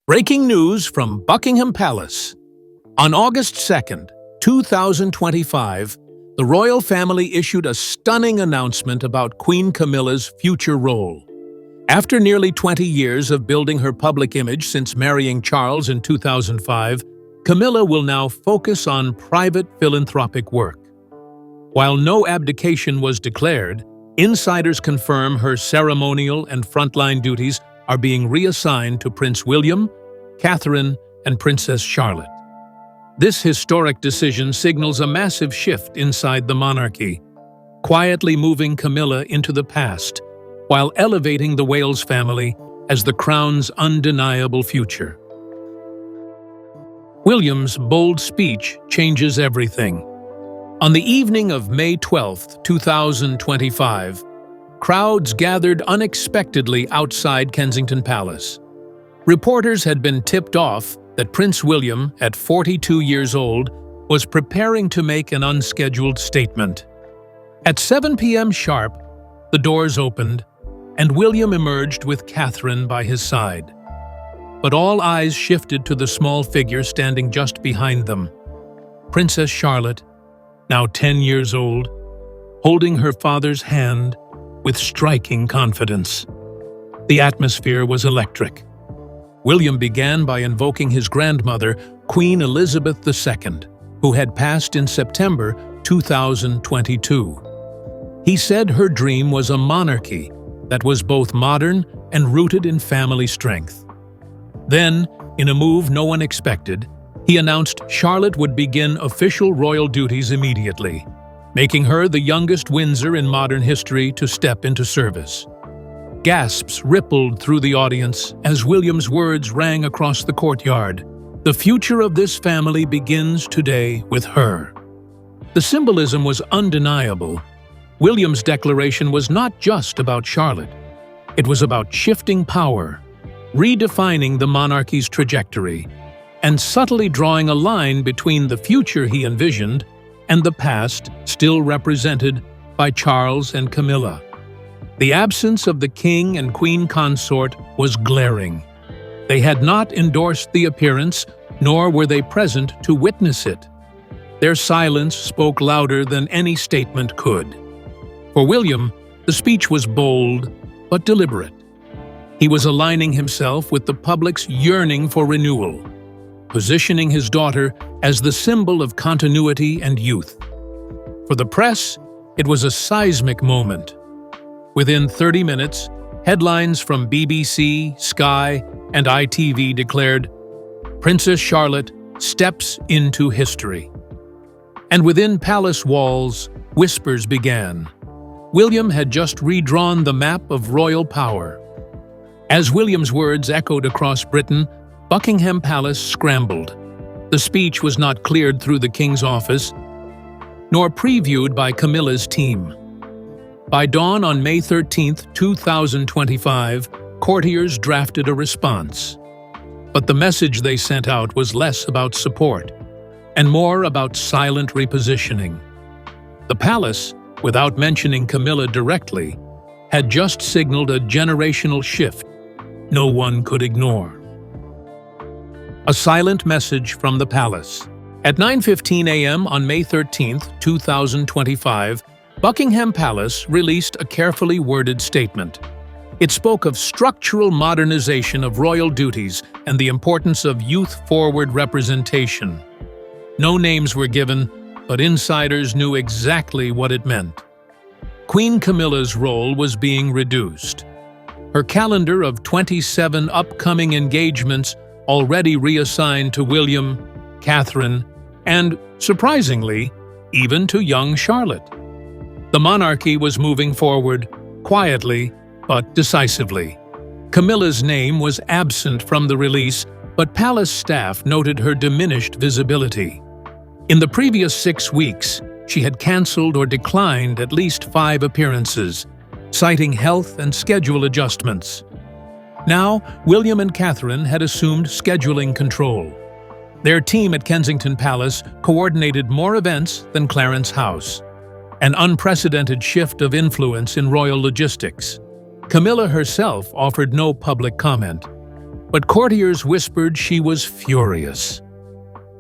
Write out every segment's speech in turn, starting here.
Breaking news from Buckingham Palace. On August 2nd, 2025, the royal family issued a stunning announcement about Queen Camilla's future role. After nearly 20 years of building her public image since marrying Charles in 2005, Camilla will now focus on private philanthropic work. While no abdication was declared, insiders confirm her ceremonial and frontline duties are being reassigned to Prince William, Catherine, and Princess Charlotte. This historic decision signals a massive shift inside the monarchy, quietly moving Camilla into the past, while elevating the Wales family as the crown's undeniable future. William's bold speech changes everything. On the evening of May 12, 2025, crowds gathered unexpectedly outside Kensington Palace. Reporters had been tipped off that Prince William, at 42 years old, was preparing to make an unscheduled statement. At 7 p.m. sharp, the doors opened, and William emerged with Catherine by his side. But all eyes shifted to the small figure standing just behind them. Princess Charlotte, now 10 years old, holding her father's hand with striking confidence. The atmosphere was electric. William began by invoking his grandmother, Queen Elizabeth II, who had passed in September 2022. He said her dream was a monarchy that was both modern and rooted in family strength. Then, in a move no one expected, he announced Charlotte would begin official royal duties immediately, making her the youngest Windsor in modern history to step into service. Gasps rippled through the audience as William's words rang across the courtyard. The future of this family begins today with her. The symbolism was undeniable. William's declaration was not just about Charlotte. It was about shifting power, redefining the monarchy's trajectory, and subtly drawing a line between the future he envisioned and the past still represented by Charles and Camilla. The absence of the king and queen consort was glaring. They had not endorsed the appearance, nor were they present to witness it. Their silence spoke louder than any statement could. For William, the speech was bold but deliberate. He was aligning himself with the public's yearning for renewal, positioning his daughter as the symbol of continuity and youth. For the press, it was a seismic moment. Within 30 minutes, headlines from BBC, Sky, and ITV declared, "Princess Charlotte steps into history." And within palace walls, whispers began. William had just redrawn the map of royal power. As William's words echoed across Britain, Buckingham Palace scrambled. The speech was not cleared through the King's office, nor previewed by Camilla's team. By dawn on May 13, 2025, courtiers drafted a response. But the message they sent out was less about support and more about silent repositioning. The palace, without mentioning Camilla directly, had just signaled a generational shift no one could ignore. A silent message from the palace. At 9:15 a.m. on May 13, 2025, Buckingham Palace released a carefully worded statement. It spoke of structural modernization of royal duties and the importance of youth-forward representation. No names were given, but insiders knew exactly what it meant. Queen Camilla's role was being reduced. Her calendar of 27 upcoming engagements already reassigned to William, Catherine, and, surprisingly, even to young Charlotte. The monarchy was moving forward, quietly but decisively. Camilla's name was absent from the release, but palace staff noted her diminished visibility. In the previous 6 weeks, she had cancelled or declined at least 5 appearances, citing health and schedule adjustments. Now, William and Catherine had assumed scheduling control. Their team at Kensington Palace coordinated more events than Clarence House, an unprecedented shift of influence in royal logistics. Camilla herself offered no public comment. but courtiers whispered she was furious.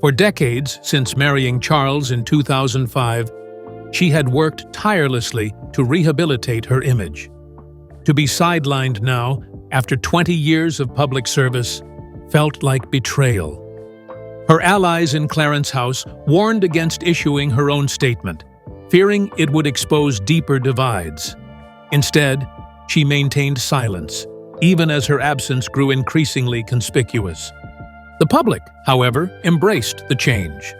For decades since marrying Charles in 2005, she had worked tirelessly to rehabilitate her image. To be sidelined now, after 20 years of public service, felt like betrayal. Her allies in Clarence House warned against issuing her own statement, fearing it would expose deeper divides. Instead, she maintained silence, even as her absence grew increasingly conspicuous. The public, however, embraced the change.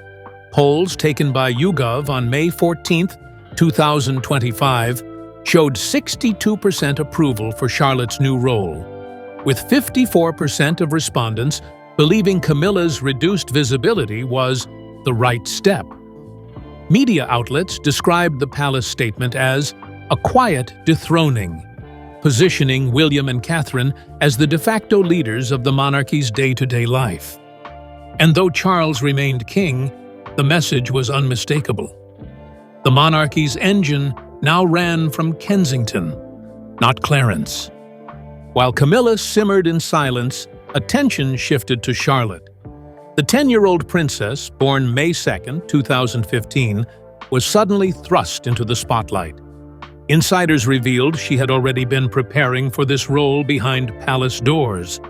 Polls taken by YouGov on May 14, 2025, showed 62% approval for Charlotte's new role, with 54% of respondents believing Camilla's reduced visibility was the right step. Media outlets described the palace statement as a quiet dethroning, positioning William and Catherine as the de facto leaders of the monarchy's day-to-day life. And though Charles remained king, the message was unmistakable. The monarchy's engine now ran from Kensington, not Clarence. While Camilla simmered in silence, attention shifted to Charlotte. The 10-year-old princess, born May 2, 2015, was suddenly thrust into the spotlight. Insiders revealed she had already been preparing for this role behind palace doors.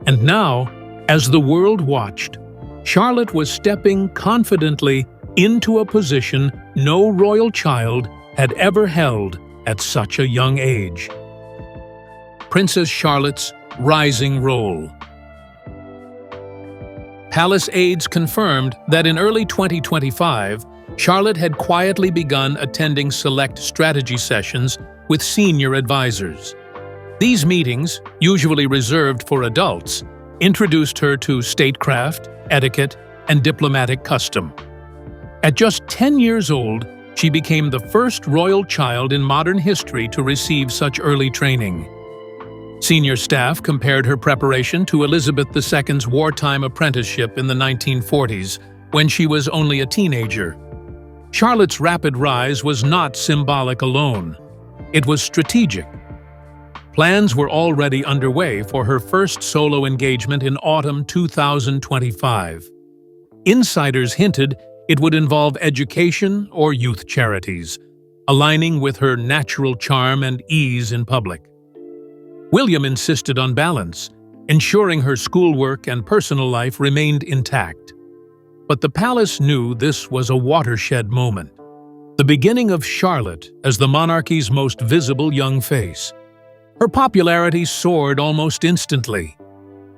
And now, as the world watched, Charlotte was stepping confidently into a position no royal child had ever held at such a young age. Princess Charlotte's rising role. Palace aides confirmed that in early 2025, Charlotte had quietly begun attending select strategy sessions with senior advisors. These meetings, usually reserved for adults, introduced her to statecraft, etiquette, and diplomatic custom. At just 10 years old, she became the first royal child in modern history to receive such early training. Senior staff compared her preparation to Elizabeth II's wartime apprenticeship in the 1940s, when she was only a teenager. Charlotte's rapid rise was not symbolic alone. It was strategic. Plans were already underway for her first solo engagement in autumn 2025. Insiders hinted it would involve education or youth charities, aligning with her natural charm and ease in public. William insisted on balance, ensuring her schoolwork and personal life remained intact. But the palace knew this was a watershed moment, the beginning of Charlotte as the monarchy's most visible young face. Her popularity soared almost instantly.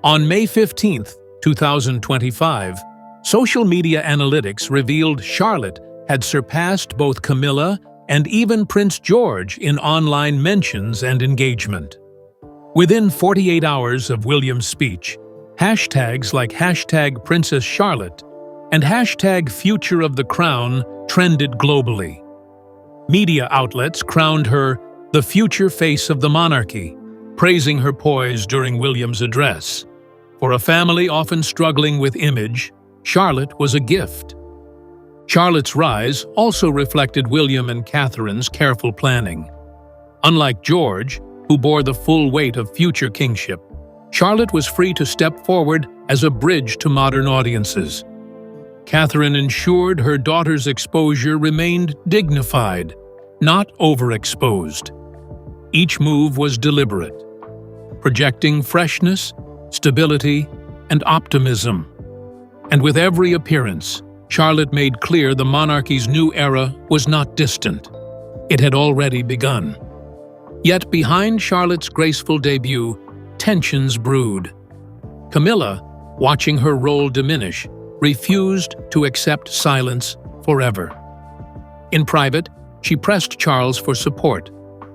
On May 15, 2025, social media analytics revealed Charlotte had surpassed both Camilla and even Prince George in online mentions and engagement. Within 48 hours of William's speech, hashtags like #PrincessCharlotte and #Future of the Crown trended globally. Media outlets crowned her the future face of the monarchy, praising her poise during William's address. For a family often struggling with image, Charlotte was a gift. Charlotte's rise also reflected William and Catherine's careful planning. Unlike George, who bore the full weight of future kingship, Charlotte was free to step forward as a bridge to modern audiences. Catherine ensured her daughter's exposure remained dignified, not overexposed. Each move was deliberate, projecting freshness, stability, and optimism. And with every appearance, Charlotte made clear the monarchy's new era was not distant. It had already begun. Yet behind Charlotte's graceful debut, tensions brewed. Camilla, watching her role diminish, refused to accept silence forever. In private, she pressed Charles for support,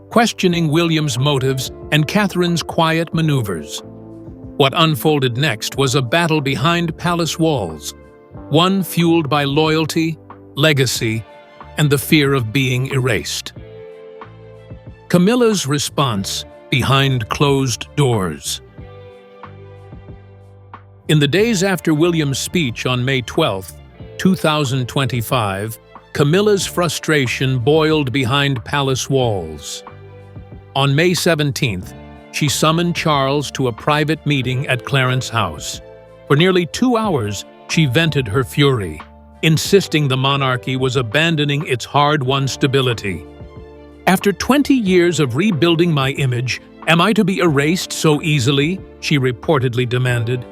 questioning William's motives and Catherine's quiet maneuvers. What unfolded next was a battle behind palace walls, one fueled by loyalty, legacy, and the fear of being erased. Camilla's response behind closed doors. In the days after William's speech on May 12, 2025, Camilla's frustration boiled behind palace walls. On May 17th, she summoned Charles to a private meeting at Clarence House. For nearly 2 hours, she vented her fury, insisting the monarchy was abandoning its hard-won stability. "After 20 years of rebuilding my image, am I to be erased so easily?" she reportedly demanded.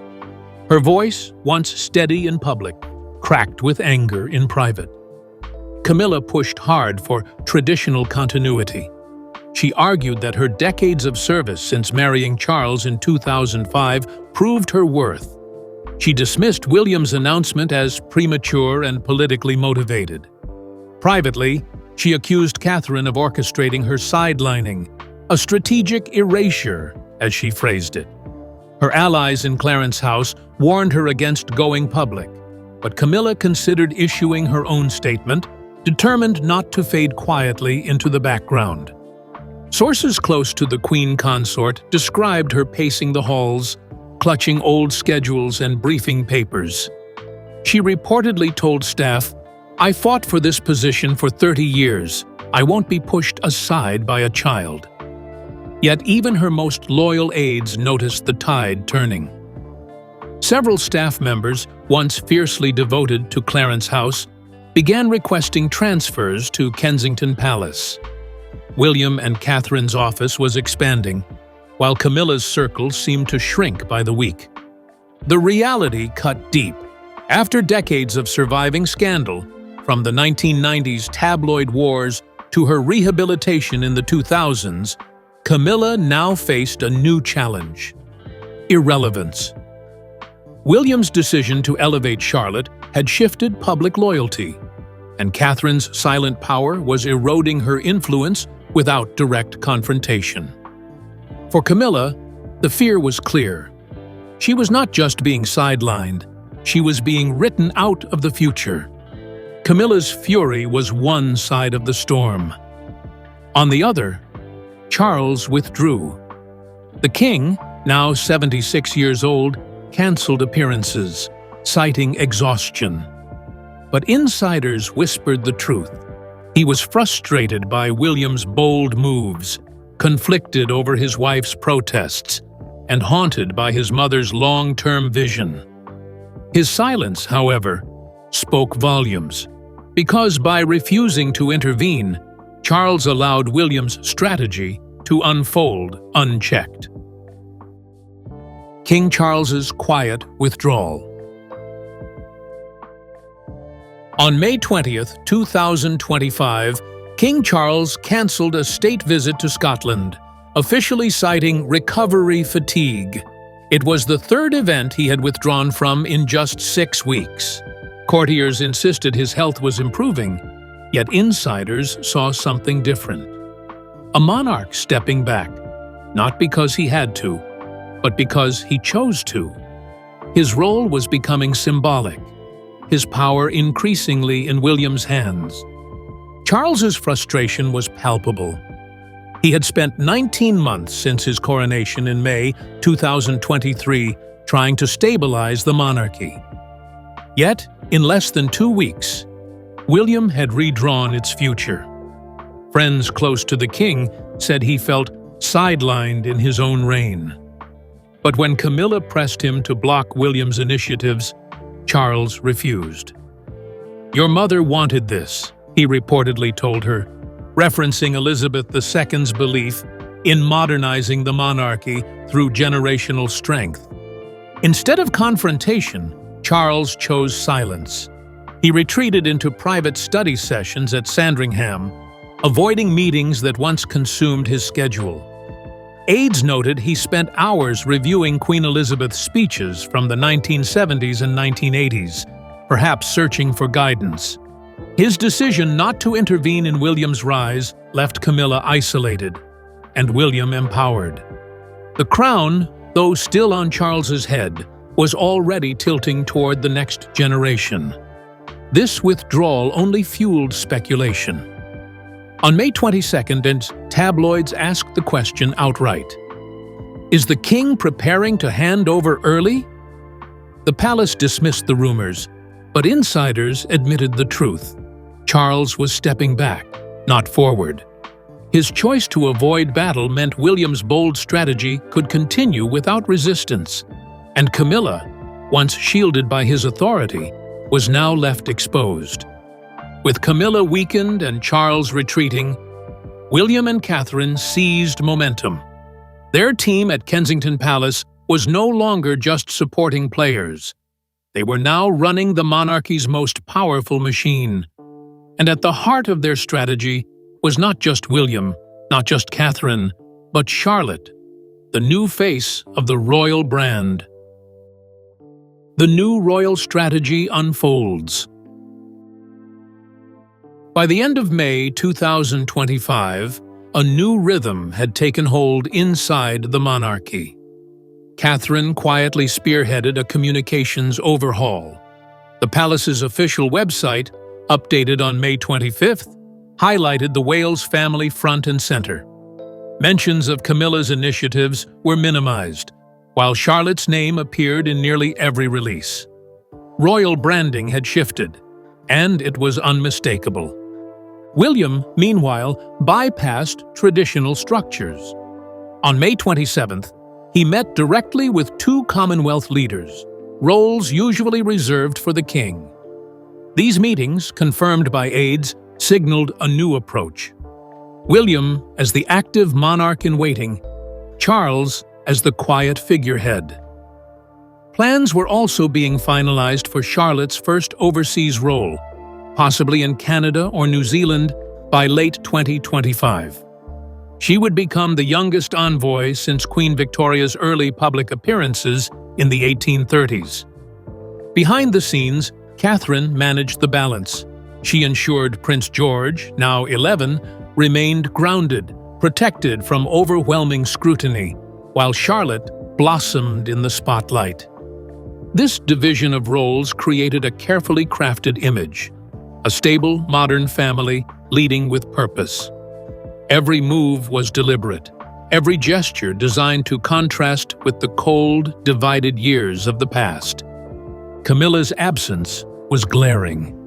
Her voice, once steady in public, cracked with anger in private. Camilla pushed hard for traditional continuity. She argued that her decades of service since marrying Charles in 2005 proved her worth. She dismissed William's announcement as premature and politically motivated. Privately, she accused Catherine of orchestrating her sidelining, a strategic erasure, as she phrased it. Her allies in Clarence House warned her against going public, but Camilla considered issuing her own statement, determined not to fade quietly into the background. Sources close to the Queen consort described her pacing the halls, clutching old schedules and briefing papers. She reportedly told staff, "I fought for this position for 30 years. I won't be pushed aside by a child." Yet even her most loyal aides noticed the tide turning. Several staff members, once fiercely devoted to Clarence House, began requesting transfers to Kensington Palace. William and Catherine's office was expanding, while Camilla's circle seemed to shrink by the week. The reality cut deep. After decades of surviving scandal, from the 1990s tabloid wars to her rehabilitation in the 2000s, Camilla now faced a new challenge: irrelevance. William's decision to elevate Charlotte had shifted public loyalty, and Catherine's silent power was eroding her influence without direct confrontation. For Camilla, the fear was clear. She was not just being sidelined, she was being written out of the future. Camilla's fury was one side of the storm. On the other, Charles withdrew. The king, now 76 years old, cancelled appearances, citing exhaustion. But insiders whispered the truth. He was frustrated by William's bold moves, conflicted over his wife's protests, and haunted by his mother's long-term vision. His silence, however, spoke volumes, because by refusing to intervene, Charles allowed William's strategy to unfold unchecked. King Charles's quiet withdrawal. On May 20th, 2025, King Charles cancelled a state visit to Scotland, officially citing recovery fatigue. It was the third event he had withdrawn from in just 6 weeks. Courtiers insisted his health was improving, yet insiders saw something different. A monarch stepping back, not because he had to, but because he chose to. His role was becoming symbolic, his power increasingly in William's hands. Charles's frustration was palpable. He had spent 19 months since his coronation in May 2023 trying to stabilize the monarchy. Yet, in less than 2 weeks, William had redrawn its future. Friends close to the king said he felt sidelined in his own reign. But when Camilla pressed him to block William's initiatives, Charles refused. "Your mother wanted this," he reportedly told her, referencing Elizabeth II's belief in modernizing the monarchy through generational strength. Instead of confrontation, Charles chose silence. He retreated into private study sessions at Sandringham, avoiding meetings that once consumed his schedule. Aides noted he spent hours reviewing Queen Elizabeth's speeches from the 1970s and 1980s, perhaps searching for guidance. His decision not to intervene in William's rise left Camilla isolated, and William empowered. The crown, though still on Charles's head, was already tilting toward the next generation. This withdrawal only fueled speculation. On May 22nd, tabloids asked the question outright: is the king preparing to hand over early? The palace dismissed the rumors, but insiders admitted the truth. Charles was stepping back, not forward. His choice to avoid battle meant William's bold strategy could continue without resistance, and Camilla, once shielded by his authority, was now left exposed. With Camilla weakened and Charles retreating, William and Catherine seized momentum. Their team at Kensington Palace was no longer just supporting players. They were now running the monarchy's most powerful machine. And at the heart of their strategy was not just William, not just Catherine, but Charlotte, the new face of the royal brand. The new royal strategy unfolds. By the end of May 2025, a new rhythm had taken hold inside the monarchy. Catherine quietly spearheaded a communications overhaul. The palace's official website, updated on May 25th, highlighted the Wales family front and center. Mentions of Camilla's initiatives were minimized, while Charlotte's name appeared in nearly every release. Royal branding had shifted, and it was unmistakable. William, meanwhile, bypassed traditional structures. On May 27th, he met directly with two Commonwealth leaders, roles usually reserved for the king. These meetings, confirmed by aides, signaled a new approach. William as the active monarch-in-waiting, Charles as the quiet figurehead. Plans were also being finalized for Charlotte's first overseas role, possibly in Canada or New Zealand, by late 2025. She would become the youngest envoy since Queen Victoria's early public appearances in the 1830s. Behind the scenes, Catherine managed the balance. She ensured Prince George, now 11, remained grounded, protected from overwhelming scrutiny, while Charlotte blossomed in the spotlight. This division of roles created a carefully crafted image, a stable, modern family leading with purpose. Every move was deliberate, every gesture designed to contrast with the cold, divided years of the past. Camilla's absence was glaring.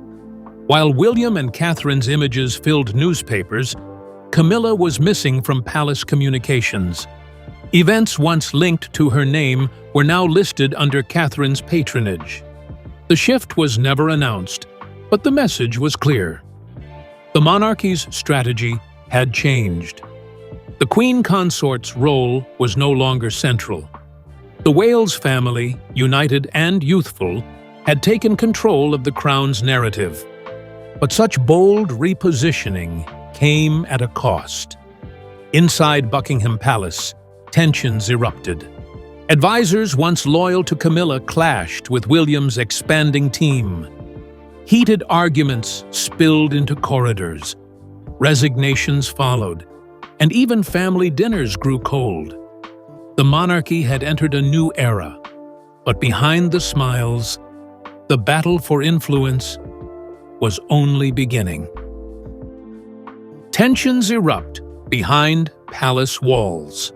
While William and Catherine's images filled newspapers, Camilla was missing from palace communications. Events once linked to her name were now listed under Catherine's patronage. The shift was never announced, but the message was clear. The monarchy's strategy had changed. The Queen Consort's role was no longer central. The Wales family, united and youthful, had taken control of the crown's narrative. But such bold repositioning came at a cost. Inside Buckingham Palace, tensions erupted. Advisors once loyal to Camilla clashed with William's expanding team. Heated arguments spilled into corridors. Resignations followed, and even family dinners grew cold. The monarchy had entered a new era, but behind the smiles, the battle for influence was only beginning. Tensions erupt behind palace walls.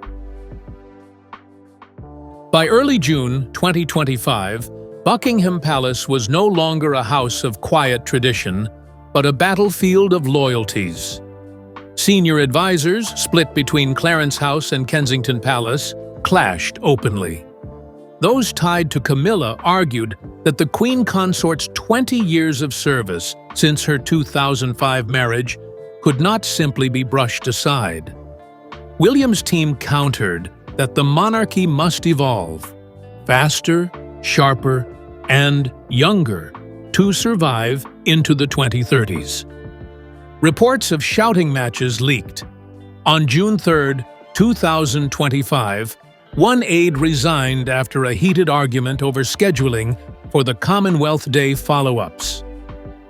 By early June 2025, Buckingham Palace was no longer a house of quiet tradition, but a battlefield of loyalties. Senior advisors, split between Clarence House and Kensington Palace, clashed openly. Those tied to Camilla argued that the Queen Consort's 20 years of service since her 2005 marriage could not simply be brushed aside. William's team countered that the monarchy must evolve, faster, sharper, and younger, to survive into the 2030s. Reports of shouting matches leaked. On June 3, 2025, one aide resigned after a heated argument over scheduling for the Commonwealth Day follow-ups.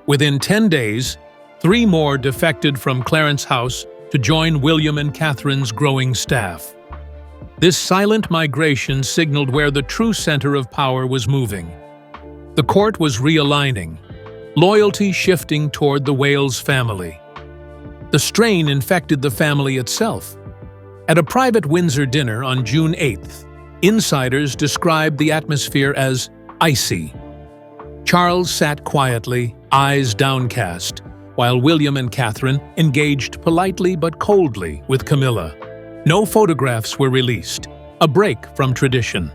Within 10 days, 3 more defected from Clarence House to join William and Catherine's growing staff. This silent migration signaled where the true center of power was moving. The court was realigning, loyalty shifting toward the Wales family. The strain infected the family itself. At a private Windsor dinner on June 8th, insiders described the atmosphere as icy. Charles sat quietly, eyes downcast, while William and Catherine engaged politely but coldly with Camilla. No photographs were released, a break from tradition.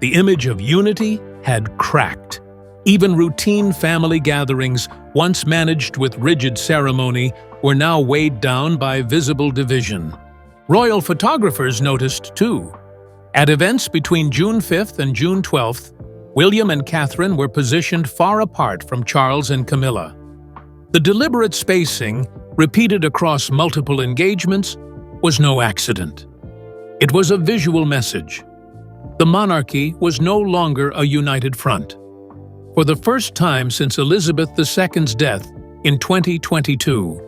The image of unity had cracked. Even routine family gatherings, once managed with rigid ceremony, were now weighed down by visible division. Royal photographers noticed, too. At events between June 5th and June 12th, William and Catherine were positioned far apart from Charles and Camilla. The deliberate spacing, repeated across multiple engagements, was no accident. It was a visual message. The monarchy was no longer a united front. For the first time since Elizabeth II's death in 2022,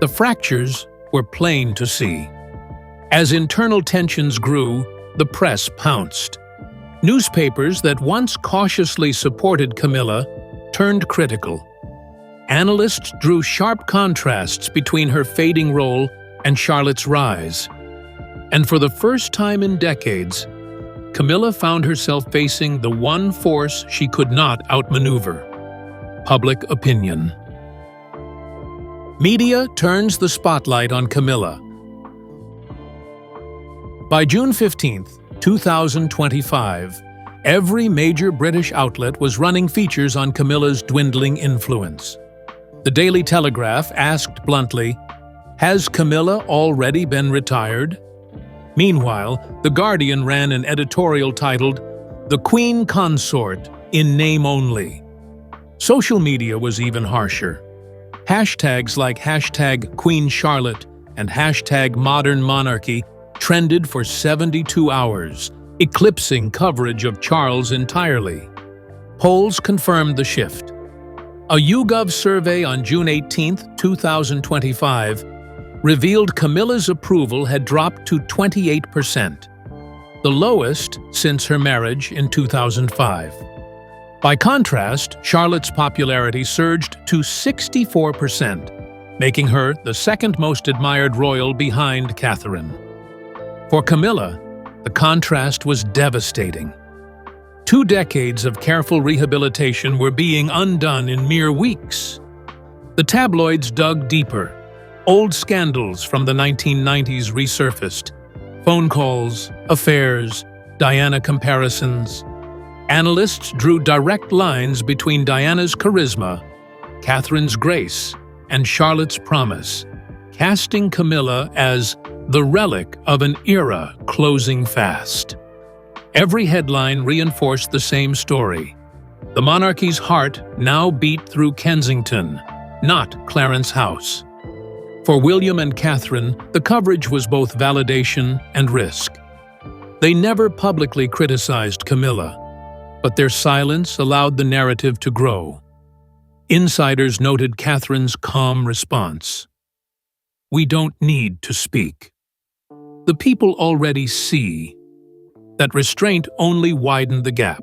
the fractures were plain to see. As internal tensions grew, the press pounced. Newspapers that once cautiously supported Camilla turned critical. Analysts drew sharp contrasts between her fading role and Charlotte's rise. And for the first time in decades, Camilla found herself facing the one force she could not outmaneuver: public opinion. Media turns the spotlight on Camilla. By June 15, 2025, every major British outlet was running features on Camilla's dwindling influence. The Daily Telegraph asked bluntly, "Has Camilla already been retired?" Meanwhile, The Guardian ran an editorial titled, "The Queen Consort in Name Only." Social media was even harsher. Hashtags like #QueenCharlotte and #ModernMonarchy trended for 72 hours, eclipsing coverage of Charles entirely. Polls confirmed the shift. A YouGov survey on June 18, 2025, revealed Camilla's approval had dropped to 28%, the lowest since her marriage in 2005. By contrast, Charlotte's popularity surged to 64%, making her the second most admired royal behind Catherine. For Camilla, the contrast was devastating. 2 decades of careful rehabilitation were being undone in mere weeks. The tabloids dug deeper. Old scandals from the 1990s resurfaced. Phone calls, affairs, Diana comparisons. Analysts drew direct lines between Diana's charisma, Catherine's grace, and Charlotte's promise, casting Camilla as the relic of an era closing fast. Every headline reinforced the same story. The monarchy's heart now beat through Kensington, not Clarence House. For William and Catherine, the coverage was both validation and risk. They never publicly criticized Camilla, but their silence allowed the narrative to grow. Insiders noted Catherine's calm response. "We don't need to speak. The people already see." That restraint only widened the gap.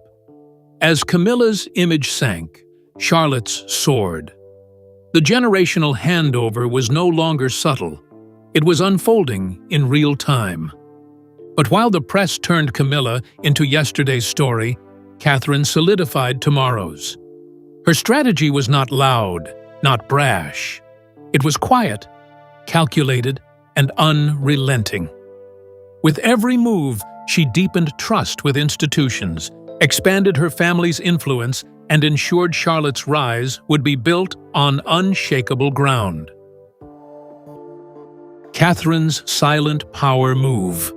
As Camilla's image sank, Charlotte's soared. The generational handover was no longer subtle. It was unfolding in real time. But while the press turned Camilla into yesterday's story, Catherine solidified tomorrow's. Her strategy was not loud, not brash. It was quiet, calculated, and unrelenting. With every move, she deepened trust with institutions, expanded her family's influence, and ensured Charlotte's rise would be built on unshakable ground. Catherine's silent power move.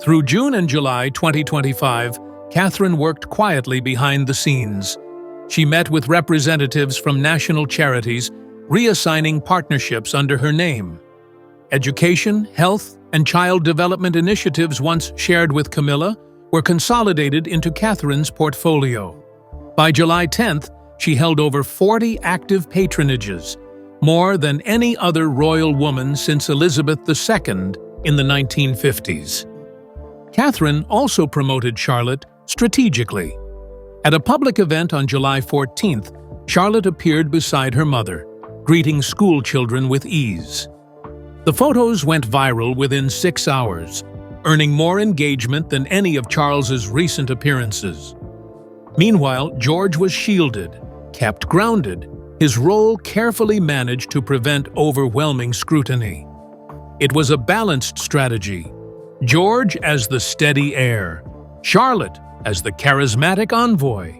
Through June and July 2025, Catherine worked quietly behind the scenes. She met with representatives from national charities, reassigning partnerships under her name. Education, health, and child development initiatives once shared with Camilla were consolidated into Catherine's portfolio. By July 10th, she held over 40 active patronages, more than any other royal woman since Elizabeth II in the 1950s. Catherine also promoted Charlotte strategically. At a public event on July 14th, Charlotte appeared beside her mother, greeting school children with ease. The photos went viral within 6 hours, earning more engagement than any of Charles's recent appearances. Meanwhile, George was shielded, kept grounded, his role carefully managed to prevent overwhelming scrutiny. It was a balanced strategy. George as the steady heir, Charlotte as the charismatic envoy.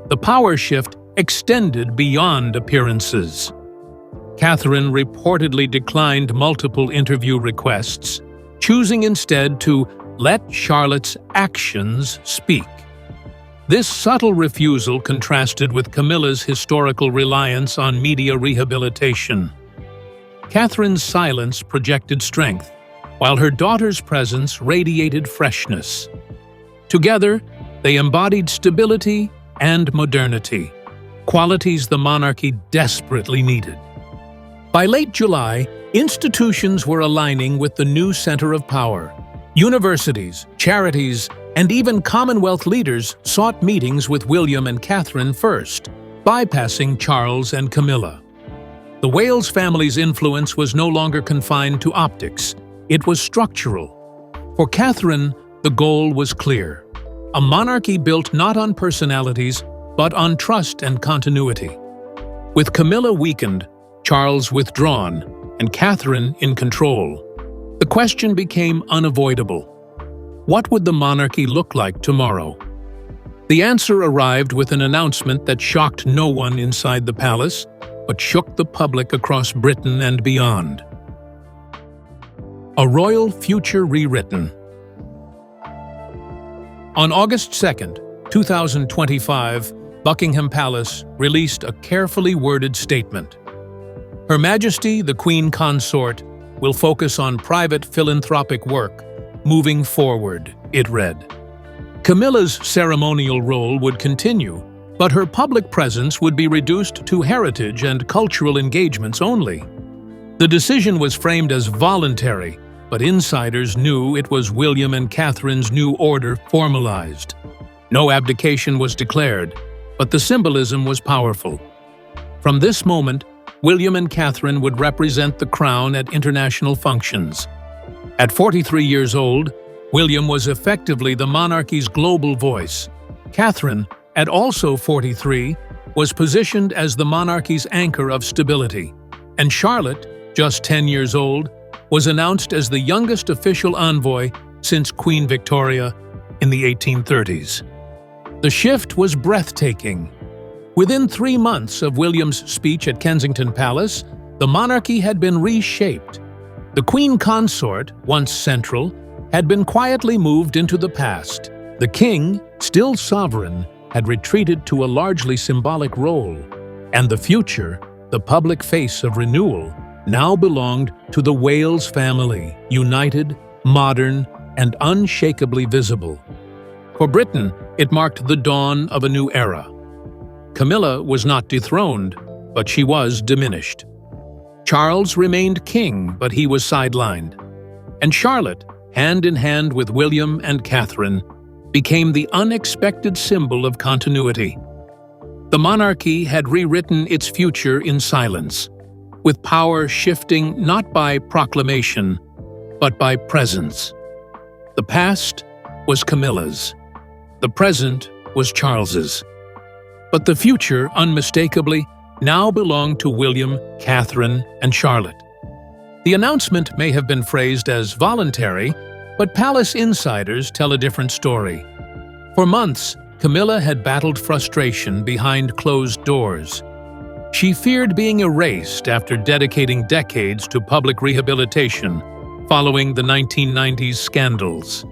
The power shift extended beyond appearances. Catherine reportedly declined multiple interview requests, choosing instead to let Charlotte's actions speak. This subtle refusal contrasted with Camilla's historical reliance on media rehabilitation. Catherine's silence projected strength, while her daughter's presence radiated freshness. Together, they embodied stability and modernity, qualities the monarchy desperately needed. By late July, institutions were aligning with the new center of power. Universities, charities, and even Commonwealth leaders sought meetings with William and Catherine first, bypassing Charles and Camilla. The Wales family's influence was no longer confined to optics, it was structural. For Catherine, the goal was clear: a monarchy built not on personalities, but on trust and continuity. With Camilla weakened, Charles withdrawn, and Catherine in control, the question became unavoidable. What would the monarchy look like tomorrow? The answer arrived with an announcement that shocked no one inside the palace, but shook the public across Britain and beyond. A royal future rewritten. On August 2nd, 2025, Buckingham Palace released a carefully worded statement. Her Majesty, the Queen Consort, will focus on private philanthropic work. Moving forward, it read. Camilla's ceremonial role would continue, but her public presence would be reduced to heritage and cultural engagements only. The decision was framed as voluntary, but insiders knew it was William and Catherine's new order formalized. No abdication was declared, but the symbolism was powerful. From this moment, William and Catherine would represent the crown at international functions. At 43 years old, William was effectively the monarchy's global voice. Catherine, at also 43, was positioned as the monarchy's anchor of stability. And Charlotte, just 10 years old, was announced as the youngest official envoy since Queen Victoria in the 1830s. The shift was breathtaking. Within 3 months of William's speech at Kensington Palace, the monarchy had been reshaped. The Queen Consort, once central, had been quietly moved into the past. The king, still sovereign, had retreated to a largely symbolic role. And the future, the public face of renewal, now belonged to the Wales family, united, modern, and unshakably visible. For Britain, it marked the dawn of a new era. Camilla was not dethroned, but she was diminished. Charles remained king, but he was sidelined. And Charlotte, hand in hand with William and Catherine, became the unexpected symbol of continuity. The monarchy had rewritten its future in silence, with power shifting not by proclamation, but by presence. The past was Camilla's. The present was Charles's. But the future, unmistakably, now belonged to William, Catherine, and Charlotte. The announcement may have been phrased as voluntary, but palace insiders tell a different story. For months, Camilla had battled frustration behind closed doors. She feared being erased after dedicating decades to public rehabilitation following the 1990s scandals.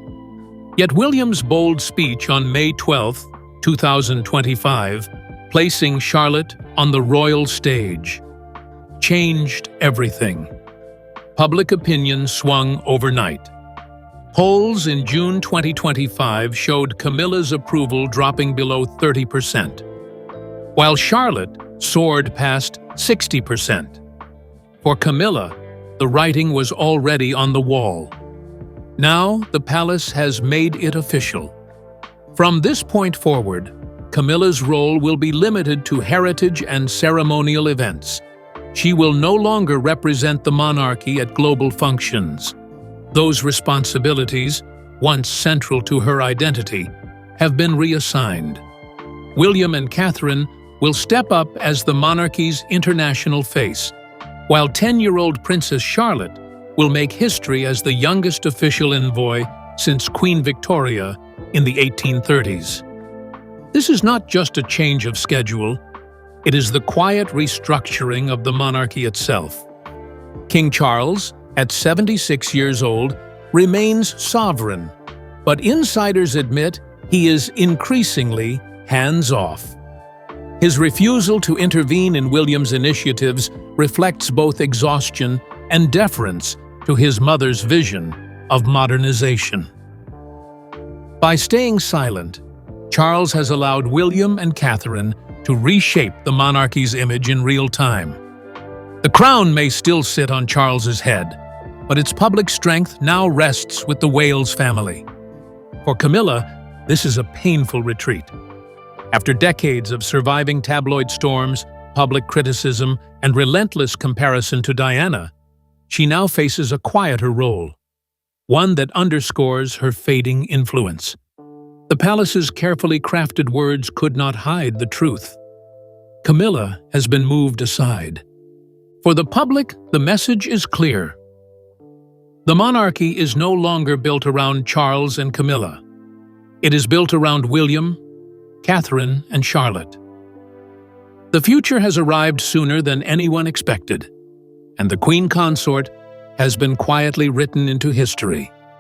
Yet William's bold speech on May 12, 2025, placing Charlotte on the royal stage, changed everything. Public opinion swung overnight. Polls in June 2025 showed Camilla's approval dropping below 30%, while Charlotte soared past 60%. For Camilla, the writing was already on the wall. Now the palace has made it official. From this point forward, Camilla's role will be limited to heritage and ceremonial events. She will no longer represent the monarchy at global functions. Those responsibilities, once central to her identity, have been reassigned. William and Catherine will step up as the monarchy's international face, while 10-year-old Princess Charlotte will make history as the youngest official envoy since Queen Victoria in the 1830s. This is not just a change of schedule, it is the quiet restructuring of the monarchy itself. King Charles, at 76 years old, remains sovereign, but insiders admit he is increasingly hands-off. His refusal to intervene in William's initiatives reflects both exhaustion and deference to his mother's vision of modernization. By staying silent, Charles has allowed William and Catherine to reshape the monarchy's image in real time. The crown may still sit on Charles's head, but its public strength now rests with the Wales family. For Camilla, this is a painful retreat. After decades of surviving tabloid storms, public criticism, and relentless comparison to Diana, she now faces a quieter role, one that underscores her fading influence. The palace's carefully crafted words could not hide the truth. Camilla has been moved aside. For the public, the message is clear. The monarchy is no longer built around Charles and Camilla. It is built around William, Catherine, and Charlotte. The future has arrived sooner than anyone expected, and the Queen Consort has been quietly written into history.